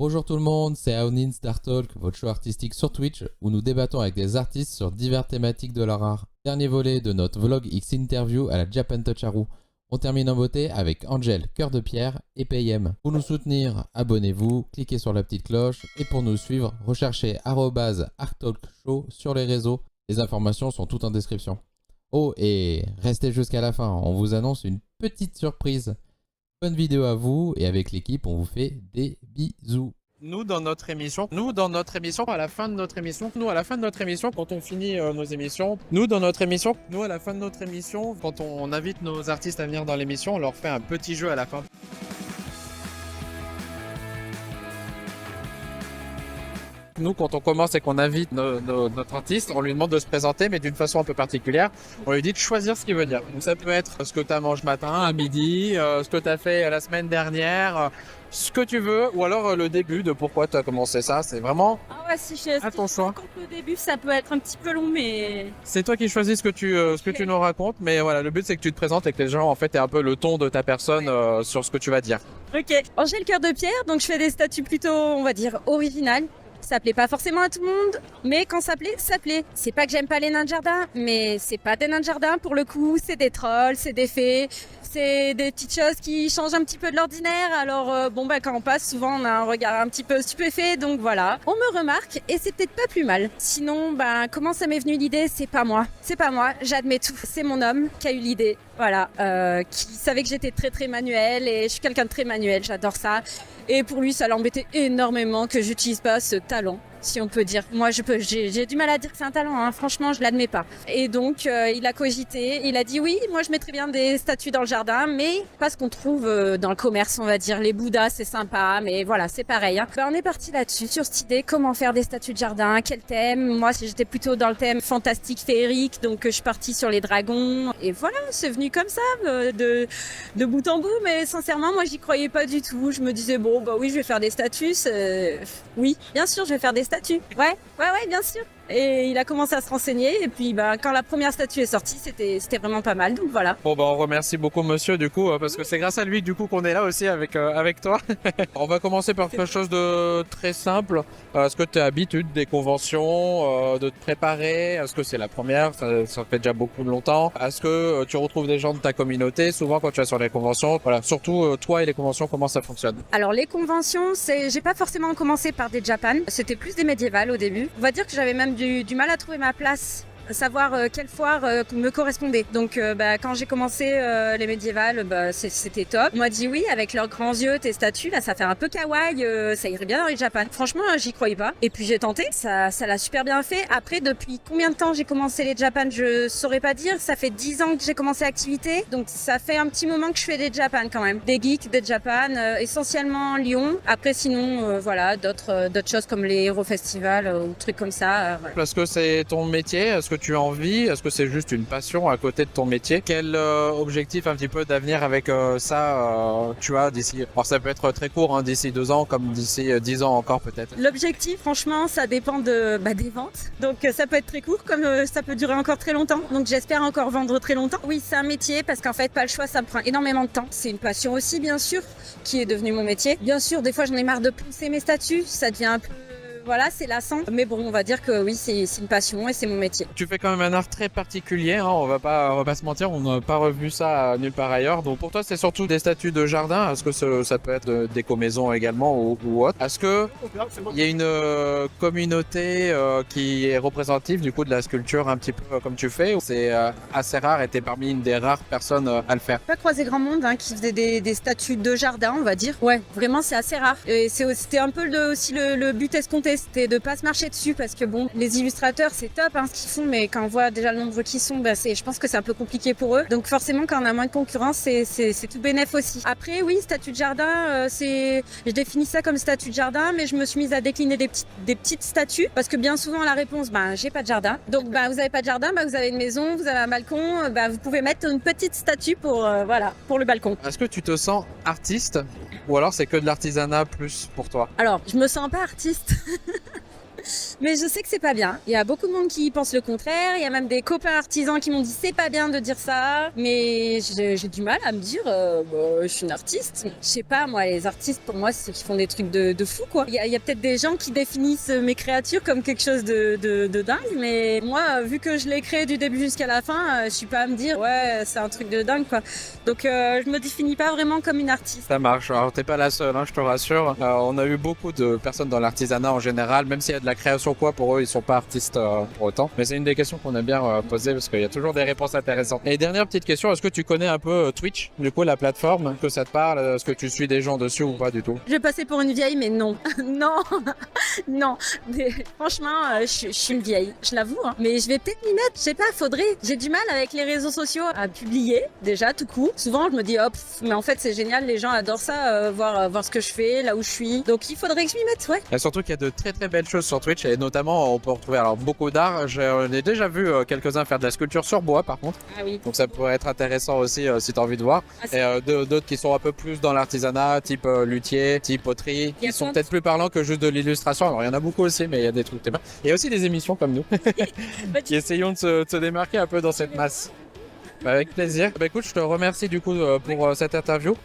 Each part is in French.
Bonjour tout le monde, c'est Aonin Star Talk, votre show artistique sur Twitch, où nous débattons avec des artistes sur diverses thématiques de leur art. Dernier volet de notre vlog X interview à la Japan Touch Haru. On termine en beauté avec Angel, Cœur de Pierre et PM. Pour nous soutenir, abonnez-vous, cliquez sur la petite cloche et pour nous suivre, recherchez @ArtTalkShow sur les réseaux. Les informations sont toutes en description. Oh, et restez jusqu'à la fin, on vous annonce une petite surprise. Bonne vidéo à vous et avec l'équipe, on vous fait des bisous. Nous dans notre émission, à la fin de notre émission, quand on finit nos émissions, à la fin de notre émission, quand on invite nos artistes à venir dans l'émission, on leur fait un petit jeu à la fin. Nous, quand on commence et qu'on invite notre artiste, on lui demande de se présenter, mais d'une façon un peu particulière. On lui dit de choisir ce qu'il veut dire. Donc ça peut être ce que tu as mangé matin, à midi, ce que tu as fait la semaine dernière, ce que tu veux, ou alors le début de pourquoi tu as commencé ça. C'est vraiment à ton choix. Le début, ça peut être un petit peu long, mais... C'est toi qui choisis ce que tu nous racontes, mais voilà, le but c'est que tu te présentes et que les gens en fait aient un peu le ton de ta personne sur ce que tu vas dire. Ok. Angèle Cœur de Pierre, donc je fais des statues plutôt, on va dire, originales. Ça plaît pas forcément à tout le monde, mais quand ça plaît, ça plaît. C'est pas que j'aime pas les nains de jardin, mais c'est pas des nains de jardin pour le coup, c'est des trolls, c'est des fées, c'est des petites choses qui changent un petit peu de l'ordinaire. Alors quand on passe, souvent on a un regard un petit peu stupéfait, donc voilà. On me remarque et c'est peut-être pas plus mal. Sinon, comment ça m'est venu l'idée, c'est pas moi, j'admets tout. C'est mon homme qui a eu l'idée, voilà, qui savait que j'étais très très manuel et je suis quelqu'un de très manuel, j'adore ça. Et pour lui, ça l'embêtait énormément que j'utilise pas ce talent, si on peut dire. Moi, j'ai du mal à dire que c'est un talent, hein. Franchement, je l'admets pas. Et donc, il a cogité, il a dit oui, moi je mettrais bien des statues dans le jardin, mais pas ce qu'on trouve dans le commerce, on va dire. Les Bouddhas, c'est sympa, mais voilà, c'est pareil, hein. On est parti là-dessus, sur cette idée, comment faire des statues de jardin, quel thème. Moi, j'étais plutôt dans le thème fantastique, féerique, donc je suis partie sur les dragons. Et voilà, c'est venu comme ça, de bout en bout, mais sincèrement, moi, j'y croyais pas du tout. Je me disais, oui, je vais faire des statues. Oui, bien sûr, je vais faire des statues. Ouais, bien sûr. Et il a commencé à se renseigner. Et puis, quand la première statue est sortie, c'était vraiment pas mal. Donc voilà. Bon, on remercie beaucoup monsieur, du coup, parce que c'est grâce à lui, du coup, qu'on est là aussi avec toi. On va commencer par quelque chose de très simple. Est-ce que tu as l'habitude des conventions, de te préparer? Est-ce que c'est la première? Ça fait déjà beaucoup longtemps. Est-ce que tu retrouves des gens de ta communauté? Souvent, quand tu vas sur les conventions, voilà, surtout toi et les conventions, comment ça fonctionne? Alors, les conventions, j'ai pas forcément commencé par des Japan. C'était plus des médiévales au début. On va dire que j'avais même du mal à trouver ma place, savoir quelle foire me correspondait. Donc quand j'ai commencé les médiévales, c'était top. On m'a dit oui, avec leurs grands yeux, tes statues, là ça fait un peu kawaii, ça irait bien dans les Japan. Franchement, j'y croyais pas. Et puis j'ai tenté, ça l'a super bien fait. Après, depuis combien de temps j'ai commencé les Japan, je saurais pas dire. Ça fait 10 ans que j'ai commencé l'activité, donc ça fait un petit moment que je fais des Japan quand même. Des geeks, des Japan, essentiellement Lyon. Après sinon, voilà, d'autres choses comme les Hero Festival ou trucs comme ça. Voilà. Est-ce que c'est ton métier? Est-ce que tu as envie? Est-ce que c'est juste une passion à côté de ton métier? Quel objectif un petit peu d'avenir avec ça tu as d'ici? Alors ça peut être très court, hein, d'ici 2 ans comme d'ici 10 ans encore peut-être. L'objectif, franchement, ça dépend des ventes. Donc ça peut être très court comme ça peut durer encore très longtemps. Donc j'espère encore vendre très longtemps. Oui, c'est un métier parce qu'en fait, pas le choix, ça me prend énormément de temps. C'est une passion aussi, bien sûr, qui est devenue mon métier. Bien sûr, des fois, j'en ai marre de poncer mes statuts. Ça devient un peu... Voilà, c'est lassant. Mais bon, on va dire que oui, c'est une passion et c'est mon métier. Tu fais quand même un art très particulier, hein, on va pas se mentir, on n'a pas revu ça nulle part ailleurs. Donc pour toi, c'est surtout des statues de jardin. Est-ce que ça peut être déco-maison également ou autre? Est-ce que il y a une communauté qui est représentative du coup de la sculpture un petit peu comme tu fais? Ou c'est assez rare et t'es parmi une des rares personnes à le faire? Pas croisé grand monde qui faisait des statues de jardin, on va dire. Ouais, vraiment, c'est assez rare. Et c'était un peu aussi le but escompté. C'était de pas se marcher dessus parce que les illustrateurs c'est top ce qu'ils font, mais quand on voit déjà le nombre qu'ils sont, je pense que c'est un peu compliqué pour eux. Donc forcément quand on a moins de concurrence, c'est tout bénef aussi. Après oui, statue de jardin, je définis ça comme statue de jardin, mais je me suis mise à décliner des petites statues parce que bien souvent la réponse j'ai pas de jardin. Donc vous avez pas de jardin, vous avez une maison, vous avez un balcon, vous pouvez mettre une petite statue pour le balcon. Est-ce que tu te sens artiste ou alors c'est que de l'artisanat plus pour toi? Alors je me sens pas artiste. Mais je sais que c'est pas bien. Il y a beaucoup de monde qui pense le contraire. Il y a même des copains artisans qui m'ont dit c'est pas bien de dire ça. Mais j'ai du mal à me dire je suis une artiste. Je sais pas, moi, les artistes, pour moi, c'est ceux qui font des trucs de fou, quoi. Il y a peut-être des gens qui définissent mes créatures comme quelque chose de dingue. Mais moi, vu que je l'ai créé du début jusqu'à la fin, je suis pas à me dire ouais, c'est un truc de dingue, quoi. Donc je me définis pas vraiment comme une artiste. Ça marche. Alors, t'es pas la seule, hein, je te rassure. On a eu beaucoup de personnes dans l'artisanat en général, même s'il y a de la création quoi, pour eux, ils sont pas artistes pour autant. Mais c'est une des questions qu'on aime bien poser parce qu'il y a toujours des réponses intéressantes. Et dernière petite question, est-ce que tu connais un peu Twitch, du coup, la plateforme, que ça te parle? Est-ce que tu suis des gens dessus ou pas du tout? Je vais passer pour une vieille, mais non. Non, non. Franchement, je suis une vieille, je l'avoue. Hein. Mais je vais peut-être m'y mettre, je sais pas, faudrait. J'ai du mal avec les réseaux sociaux à publier, déjà, tout court. Souvent, je me dis, hop, mais en fait, c'est génial, les gens adorent ça, voir ce que je fais, là où je suis. Donc, il faudrait que je m'y mette, ouais. Et surtout qu'il y a de très très belles choses sur Twitch et notamment on peut retrouver alors beaucoup d'art. J'en ai déjà vu quelques-uns faire de la sculpture sur bois par contre. Ah oui. Donc ça pourrait être intéressant aussi si tu as envie de voir. Et d'autres qui sont un peu plus dans l'artisanat, type luthier, type poterie, qui sont peut-être plus parlants que juste de l'illustration. Alors il y en a beaucoup aussi, mais il y a des trucs très bien. Il y a aussi des émissions comme nous qui essayons de se démarquer un peu dans cette masse. Bah, avec plaisir. Bah écoute, je te remercie du coup pour cette interview.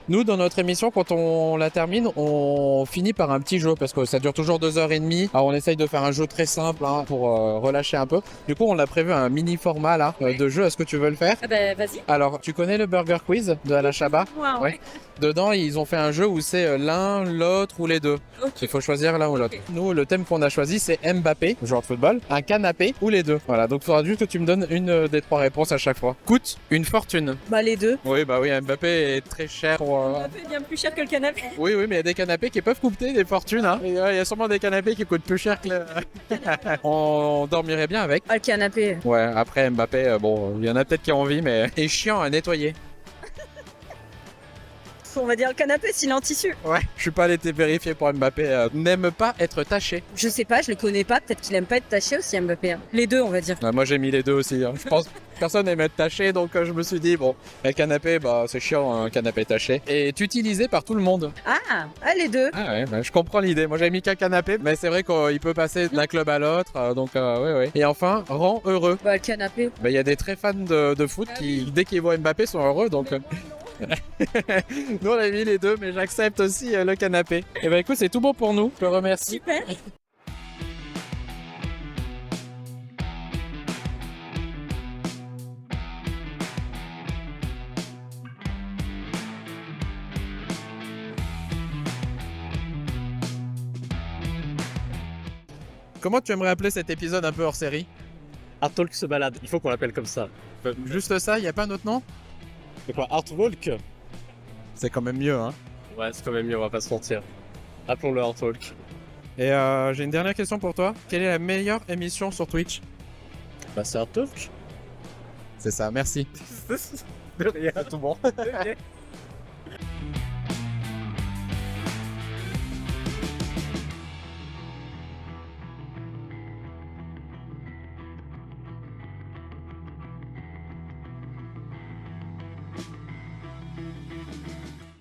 Nous, dans notre émission, quand on la termine, on finit par un petit jeu parce que ça dure toujours 2h30. Alors, on essaye de faire un jeu très simple hein, pour relâcher un peu. Du coup, on a prévu un mini format là de jeu. Est-ce que tu veux le faire? Ah ben, vas-y. Alors, tu connais le Burger Quiz de Alain Chabat? Ouais. Dedans, ils ont fait un jeu où c'est l'un, l'autre ou les deux. Okay. Il faut choisir l'un ou l'autre. Okay. Nous, le thème qu'on a choisi, c'est Mbappé, joueur de football, un canapé ou les deux. Voilà, donc il faudra juste que tu me donnes une des trois réponses à chaque fois. Coûte une fortune. Bah les deux. Oui, bah oui, Mbappé est très cher. Mbappé est bien plus cher que le canapé. Oui, mais il y a des canapés qui peuvent coûter des fortunes. Hein. Il y a sûrement des canapés qui coûtent plus cher que le... On dormirait bien avec. Ah, le canapé. Ouais, après Mbappé, bon, il y en a peut-être qui ont envie, mais... Et chiant à nettoyer. On va dire le canapé s'il est en tissu. Ouais, je suis pas allé vérifier pour Mbappé. N'aime pas être taché. Je sais pas, je le connais pas. Peut-être qu'il aime pas être taché aussi, Mbappé. Hein. Les deux, on va dire. Moi, j'ai mis les deux aussi. Hein. Je pense que personne n'aime être taché, donc je me suis dit, bon, le canapé, bah, c'est chiant, un canapé taché. Et est utilisé par tout le monde. Ah, les deux. Ah ouais, bah, je comprends l'idée. Moi, j'avais mis qu'un canapé, mais c'est vrai qu'il peut passer d'un club à l'autre, donc ouais. Et enfin, rend heureux. Bah, le canapé. Bah, il y a des très fans de foot qui, dès qu'ils voient Mbappé, sont heureux, donc... Nous on a mis les deux, mais j'accepte aussi le canapé. Et bah écoute, c'est tout bon pour nous. Je te remercie. Super. Comment tu aimerais appeler cet épisode un peu hors série? Art Talk se balade, il faut qu'on l'appelle comme ça. Juste ça, il n'y a pas un autre nom? C'est quoi, Art Walk? C'est quand même mieux, hein. Ouais, c'est quand même mieux, on va pas se mentir. Appelons-le Art Talk. Et j'ai une dernière question pour toi. Quelle est la meilleure émission sur Twitch? Bah, c'est Art Talk. C'est ça, merci. De rien, tout bon.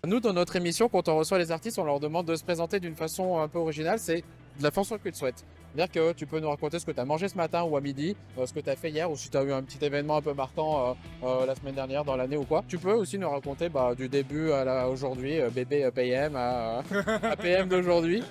Nous, dans notre émission, quand on reçoit les artistes, on leur demande de se présenter d'une façon un peu originale. C'est de la façon qu'ils souhaitent. C'est-à-dire que tu peux nous raconter ce que tu as mangé ce matin ou à midi, ce que tu as fait hier, ou si tu as eu un petit événement un peu marquant la semaine dernière, dans l'année ou quoi. Tu peux aussi nous raconter du début à aujourd'hui, bébé PM à PM d'aujourd'hui.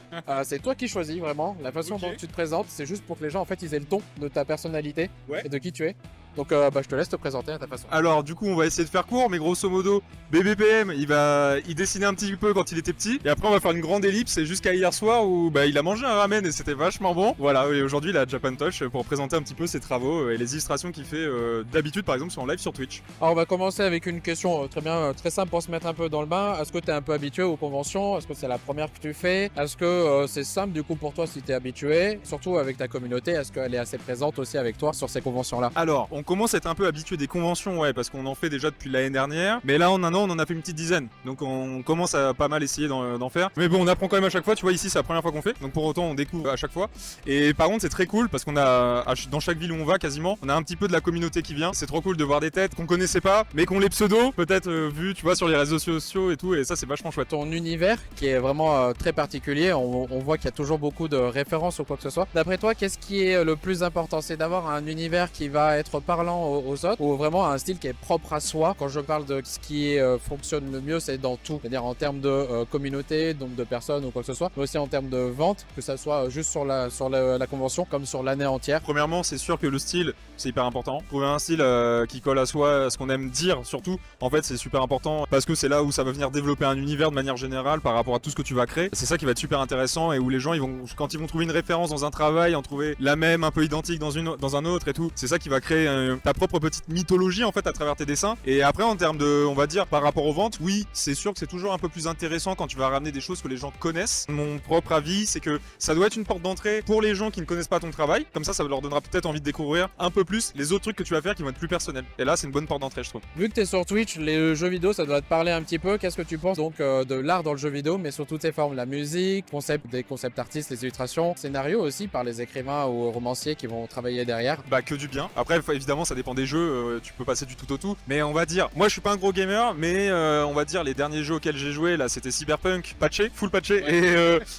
C'est toi qui choisis vraiment. La façon dont tu te présentes, c'est juste pour que les gens en fait ils aient le ton de ta personnalité et de qui tu es. Donc je te laisse te présenter à ta façon. Alors du coup on va essayer de faire court, mais grosso modo BBPM il dessinait un petit peu quand il était petit, et après on va faire une grande ellipse et jusqu'à hier soir où il a mangé un ramen et c'était vachement bon. Voilà, et aujourd'hui il a Japan Touch pour présenter un petit peu ses travaux et les illustrations qu'il fait d'habitude par exemple sur en live sur Twitch. Alors on va commencer avec une question très simple pour se mettre un peu dans le bain. Est-ce que tu es un peu habitué aux conventions? Est-ce que c'est la première que tu fais? Est-ce que c'est simple du coup pour toi si tu es habitué? Surtout avec ta communauté, est-ce qu'elle est assez présente aussi avec toi sur ces conventions-là? Alors, on commence à être un peu habitué des conventions, ouais, parce qu'on en fait déjà depuis l'année dernière. Mais là, en un an, on en a fait une petite dizaine. Donc, on commence à pas mal essayer d'en faire. Mais bon, on apprend quand même à chaque fois. Tu vois, ici, c'est la première fois qu'on fait. Donc, pour autant, on découvre à chaque fois. Et par contre, c'est très cool parce qu'on a, dans chaque ville où on va, quasiment, on a un petit peu de la communauté qui vient. C'est trop cool de voir des têtes qu'on connaissait pas, mais qu'on les pseudo, peut-être vu, tu vois, sur les réseaux sociaux et tout. Et ça, c'est vachement chouette. Ton univers qui est vraiment très particulier, on voit qu'il y a toujours beaucoup de références ou quoi que ce soit. D'après toi, qu'est-ce qui est le plus important? C'est d'avoir un univers qui va être parlant aux autres ou vraiment un style qui est propre à soi? Quand je parle de ce qui fonctionne le mieux, c'est dans tout, c'est-à-dire en termes de communauté, nombre de personnes ou quoi que ce soit, mais aussi en termes de vente, que ça soit juste sur la convention comme sur l'année entière. Premièrement, c'est sûr que le style, c'est hyper important. Trouver un style qui colle à soi, à ce qu'on aime dire surtout, en fait, c'est super important parce que c'est là où ça va venir développer un univers de manière générale par rapport à tout ce que tu vas créer. C'est ça qui va être super intéressant et où les gens, quand ils vont trouver une référence dans un travail, en trouver la même, un peu identique dans un autre et tout. C'est ça qui va créer ta propre petite mythologie en fait à travers tes dessins. Et après, en termes de, on va dire, par rapport aux ventes, oui, c'est sûr que c'est toujours un peu plus intéressant quand tu vas ramener des choses que les gens connaissent. Mon propre avis, c'est que ça doit être une porte d'entrée pour les gens qui ne connaissent pas ton travail. Comme ça leur donnera peut-être envie de découvrir un peu plus les autres trucs que tu vas faire qui vont être plus personnels. Et là, c'est une bonne porte d'entrée, je trouve. Vu que tu es sur Twitch, les jeux vidéo, ça doit te parler un petit peu. Qu'est-ce que tu penses donc de l'art dans le jeu vidéo, mais sous toutes ses formes? La musique, des concepts artistes, les illustrations, scénarios aussi par les écrivains ou romanciers qui vont travailler derrière. Bah que du bien. Après évidemment ça dépend des jeux, tu peux passer du tout au tout. Mais on va dire, moi je suis pas un gros gamer, mais on va dire les derniers jeux auxquels j'ai joué là c'était Cyberpunk patché, full patché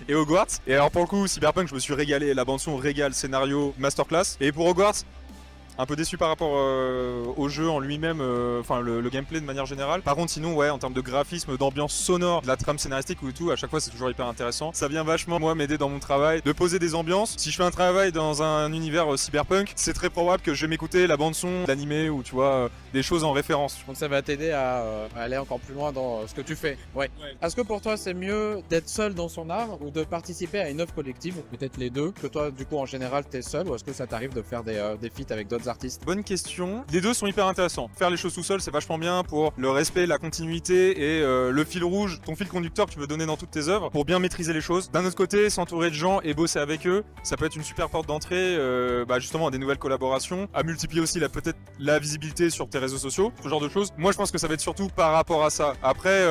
et Hogwarts. Et alors pour le coup Cyberpunk je me suis régalé, la bande son régale, scénario, masterclass. Et pour Hogwarts, un peu déçu par rapport au jeu en lui-même, enfin le gameplay de manière générale. Par contre sinon ouais en termes de graphisme, d'ambiance sonore, de la trame scénaristique ou tout, à chaque fois c'est toujours hyper intéressant. Ça vient vachement moi m'aider dans mon travail, de poser des ambiances. Si je fais un travail dans un univers cyberpunk, c'est très probable que je vais m'écouter la bande son, l'animé ou tu vois des choses en référence. Donc ça va t'aider à aller encore plus loin dans ce que tu fais. Ouais. Est-ce que pour toi c'est mieux d'être seul dans son art ou de participer à une œuvre collective, ou peut-être les deux? Que toi du coup en général t'es seul, ou est-ce que ça t'arrive de faire des feats avec d'autres artistes? Bonne question. Les deux sont hyper intéressants. Faire les choses tout seul, c'est vachement bien pour le respect, la continuité et le fil rouge, ton fil conducteur que tu veux donner dans toutes tes œuvres pour bien maîtriser les choses. D'un autre côté, s'entourer de gens et bosser avec eux, ça peut être une super porte d'entrée justement à des nouvelles collaborations, à multiplier aussi peut-être la visibilité sur tes réseaux sociaux, ce genre de choses. Moi, je pense que ça va être surtout par rapport à ça. Après,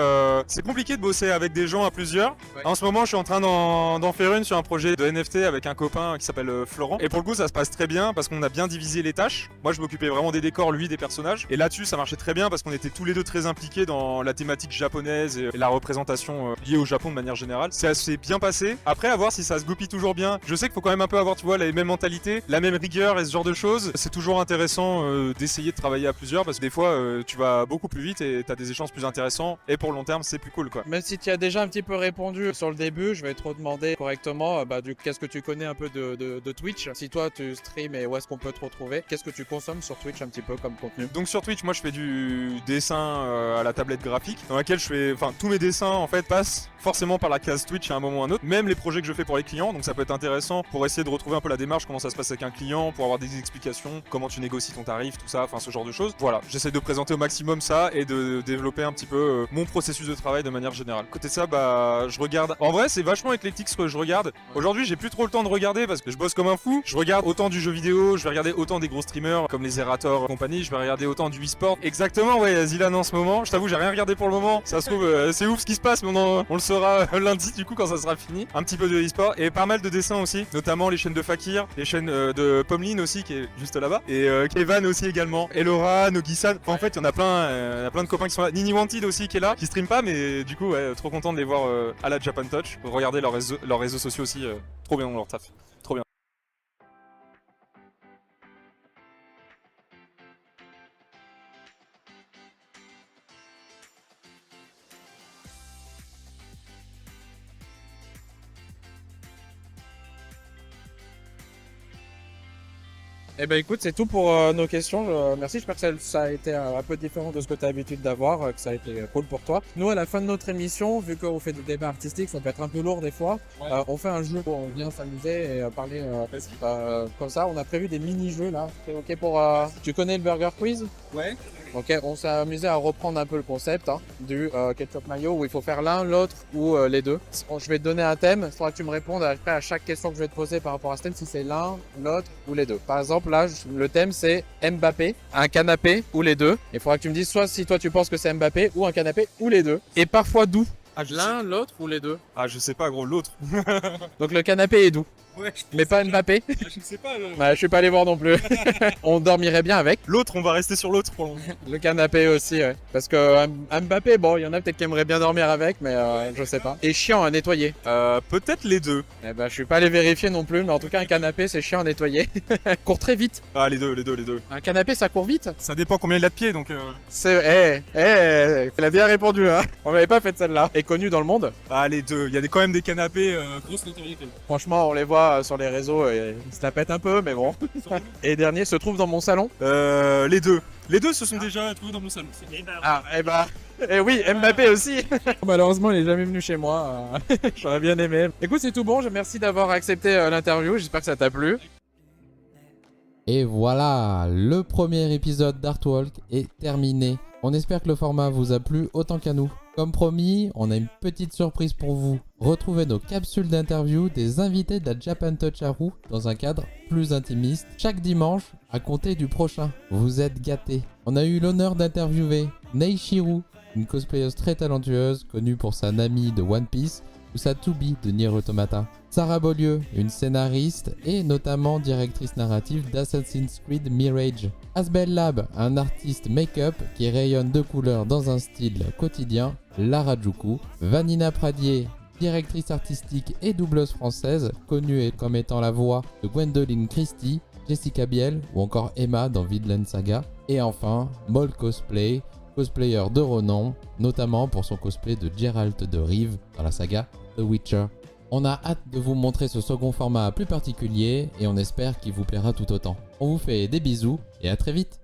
c'est compliqué de bosser avec des gens à plusieurs. Ouais. En ce moment, je suis en train d'en faire une sur un projet de NFT avec un copain qui s'appelle Florent. Et pour le coup, ça se passe très bien parce qu'on a bien divisé les tâches. Moi, je m'occupais vraiment des décors, lui des personnages. Et là-dessus, ça marchait très bien parce qu'on était tous les deux très impliqués dans la thématique japonaise et la représentation liée au Japon de manière générale. C'est assez bien passé. Après, à voir si ça se goupille toujours bien. Je sais qu'il faut quand même un peu avoir, tu vois, la même mentalité, la même rigueur et ce genre de choses. C'est toujours intéressant d'essayer de travailler à plusieurs parce que des fois, tu vas beaucoup plus vite et t'as des échanges plus intéressants. Et pour le long terme, c'est plus cool, quoi. Même si tu as déjà un petit peu répondu sur le début, je vais te redemander correctement qu'est-ce que tu connais un peu de Twitch. Si toi, tu stream et où est-ce qu'on peut te retrouver? Qu'est-ce que tu consommes sur Twitch un petit peu comme contenu? Donc sur Twitch, moi je fais du dessin à la tablette graphique dans laquelle je fais, enfin tous mes dessins en fait passent forcément par la case Twitch à un moment ou à un autre, même les projets que je fais pour les clients, donc ça peut être intéressant pour essayer de retrouver un peu la démarche, comment ça se passe avec un client, pour avoir des explications, comment tu négocies ton tarif, tout ça, enfin ce genre de choses. Voilà, j'essaie de présenter au maximum ça et de développer un petit peu mon processus de travail de manière générale. Côté de ça, je regarde, en vrai c'est vachement éclectique ce que je regarde. Aujourd'hui j'ai plus trop le temps de regarder parce que je bosse comme un fou, je regarde autant du jeu vidéo, je vais regarder autant des gros streamers comme les Zerator et compagnie, je vais regarder autant du e-sport. Exactement, ouais, Zilan en ce moment. Je t'avoue, j'ai rien regardé pour le moment. Ça se trouve, c'est ouf ce qui se passe, mais on le saura lundi du coup quand ça sera fini. Un petit peu de e-sport et pas mal de dessins aussi, notamment les chaînes de Fakir, les chaînes de Pommeline aussi qui est juste là-bas, et Kevan aussi également, et Laura, Nogisan. Enfin, en fait, il y en a plein de copains qui sont là. Nini Wanted aussi qui est là, qui stream pas, mais du coup, ouais, trop content de les voir à la Japan Touch. Regardez leurs réseaux sociaux aussi, trop bien leur taf. Trop bien. Eh ben écoute, c'est tout pour nos questions. Merci, j'espère que ça a été un peu différent de ce que tu as l'habitude d'avoir, que ça a été cool pour toi. Nous, à la fin de notre émission, vu qu'on fait des débats artistiques, ça peut être un peu lourd des fois, on fait un jeu où on vient s'amuser et parler comme ça. On a prévu des mini-jeux là. C'est ok pour... Tu connais le Burger Quiz? Ouais. Ok, on s'est amusé à reprendre un peu le concept du ketchup mayo où il faut faire l'un, l'autre ou les deux. Bon, je vais te donner un thème, il faudra que tu me répondes après à chaque question que je vais te poser par rapport à ce thème si c'est l'un, l'autre ou les deux. Par exemple, là, le thème c'est Mbappé, un canapé ou les deux. Il faudra que tu me dises soit si toi tu penses que c'est Mbappé ou un canapé ou les deux. Et parfois d'où? L'un, l'autre ou les deux? Ah, je sais pas, gros, l'autre. Donc le canapé est d'où? Ouais, Mais pas Mbappé? je sais pas. Ouais, je suis pas allé voir non plus. On dormirait bien avec. L'autre, on va rester sur l'autre pour le moment. Le canapé aussi, ouais. Parce que Mbappé, bon, il y en a peut-être qui aimeraient bien dormir avec, mais je sais pas. Et chiant à nettoyer. Peut-être les deux. Eh ben, je suis pas allé vérifier non plus, mais en tout cas, un canapé, c'est chiant à nettoyer. Court très vite. Ah, les deux. Un canapé, ça court vite. Ça dépend combien il a de pieds, donc... C'est... elle a bien répondu, hein. On m'avait pas fait celle-là. Est connu dans le monde. Ah, les deux. Il y a quand même des canapés grosse notoriété. Franchement, on les voit sur les réseaux et ils se la pètent un peu, mais bon. Et dernier se trouve dans mon salon. Les deux. Les deux se sont déjà trouvés dans mon salon. Ah, eh ben... Eh oui, Mbappé aussi. Malheureusement, il est jamais venu chez moi. J'aurais bien aimé. Écoute, c'est tout bon. Merci d'avoir accepté l'interview. J'espère que ça t'a plu. Et voilà, le premier épisode d'Artwalk est terminé. On espère que le format vous a plu autant qu'à nous. Comme promis, on a une petite surprise pour vous. Retrouvez nos capsules d'interview des invités de la Japan Touch Haru dans un cadre plus intimiste chaque dimanche à compter du prochain. Vous êtes gâtés. On a eu l'honneur d'interviewer Neishiru, une cosplayeuse très talentueuse connue pour sa Nami de One Piece ou sa Tubi de Nier Automata. Sarah Beaulieu, une scénariste et notamment directrice narrative d'Assassin's Creed Mirage. Asbel Lab, un artiste make-up qui rayonne de couleurs dans un style quotidien, l'Harajuku. Vanina Pradier, directrice artistique et doubleuse française, connue comme étant la voix de Gwendoline Christie, Jessica Biel ou encore Emma dans Vinland Saga. Et enfin, Moll Cosplay, cosplayer de renom, notamment pour son cosplay de Geralt de Rive dans la saga The Witcher. On a hâte de vous montrer ce second format plus particulier et on espère qu'il vous plaira tout autant. On vous fait des bisous et à très vite.